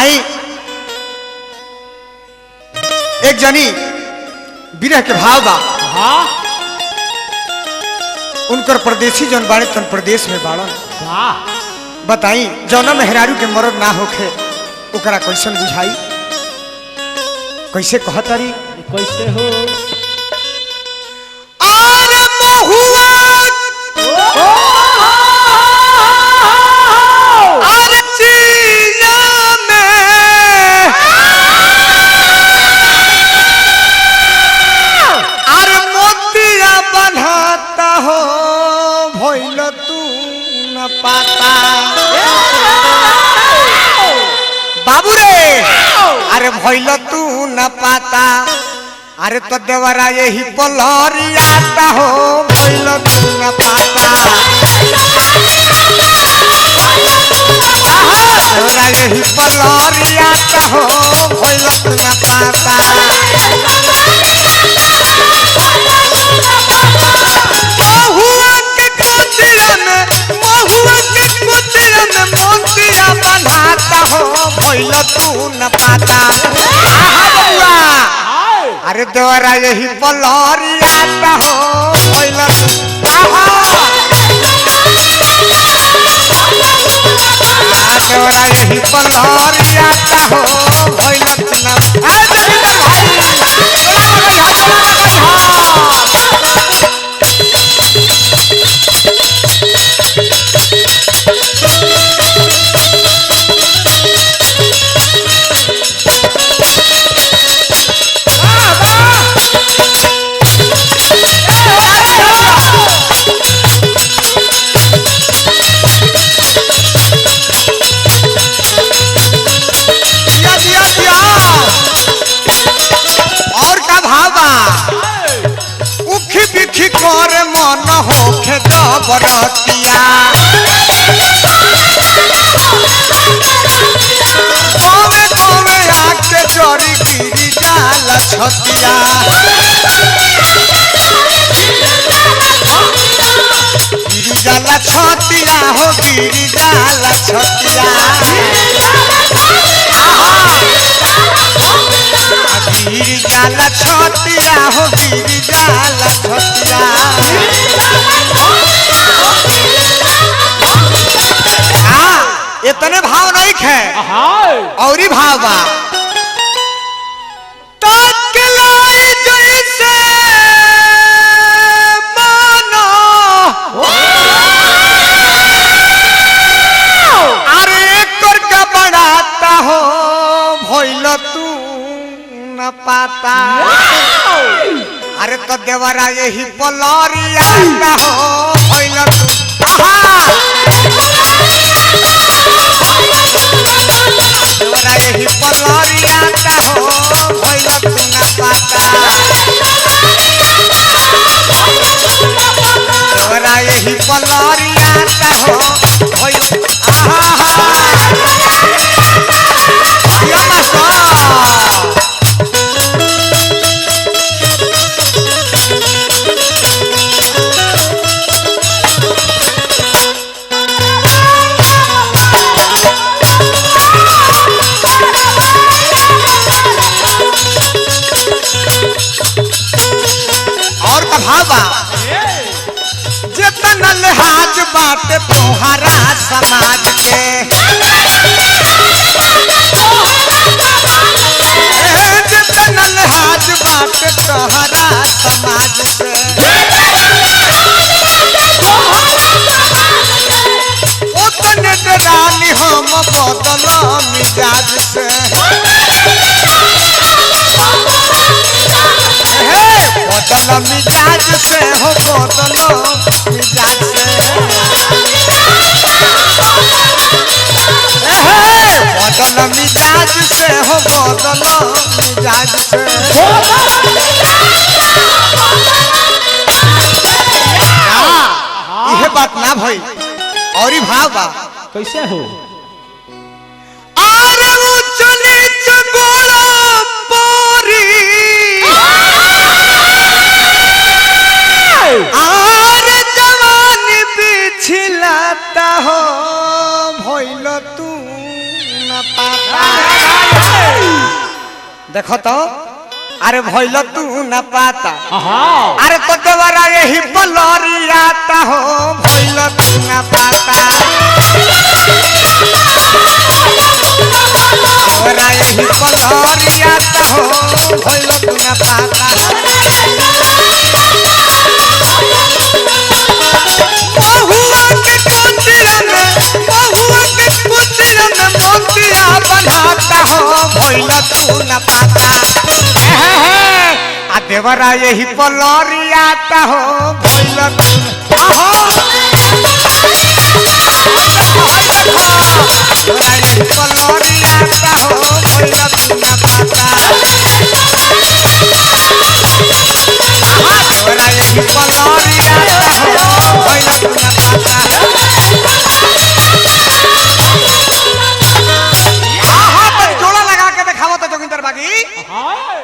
आई एक जनी विरह के भाव बा। हाँ उनकर परदेसी जौन बाड़े तन प्रदेश में बाड़न। वाह बताई जौना मेहरारू के मरद ना होखे ओकरा कैसन बुझाई, कैसे कहतारी कैसे हो आरे महुआ आरे चीना में आरे मोतिया बनाता हो भइल तू न पाता बाबू रे अरे भइल तू न पाता अरे तो देवरा यही पलरियाता हो भइल तू न पाता देवरा यही पलरियाता हो भइल तू न पाता महुआ के कुचिया में मोतिया बनाता हो भइल तू न पाता अरे देवरा यही पलरियाता हो भइल देवरा यही पलरियाता हो भइल तू न और का भावा उखी बिखी कर मन होखे दबरतिया कवे कवे आके चोरी गिरी जाला छतिया गिरी जाला छतिया हो गिरी जाला छतिया गिरी जाला छतिया हो गिरी जाला छतिया इतने भाव नहीं खे और ही भाव बा तकलाई जैसे मानो अरे कर का बढ़ाता हो भइल तू न पाता अरे तो देवरा यही पलरियाता हो भइल तू देवरा यही पलरियाता हो भइल तू न पाता देवरा यही पलरियाता हो भइल जितना लिहाज बात तोहरा समाज के जितना लिहाज बात तोहरा समाज से उतने डरानी हम बदल मिजाज से बदल मिजाज से हो बदल मिजाज से बदल मिजाज से हो बदल मिजाज से यह बात ना भाई और ही भाव बा कैसे हो आरे ऊंच नीच गोला पोरी आरे जवानी पिछलाता हो भइल तू न पाता देखो तो अरे भइल तू न पाता हाँ अरे तो देवरा यही पलरियाता हो भइल तू न पाता देवरा यही पलरियाता हो भइल तू न पाता बहुआ के कुटिया में मोतिया बनाता हो भइल तू न पाता आ देवरा यही पलरियाता हो भइल तू आहो देवरा यही पलरियाता हो भइल तू न पाता देवरा यही पलरियाता हो भइल तू न पाता आहा पर जोड़ा लगा के दिखावो तो जोगिंदर बागी हाँ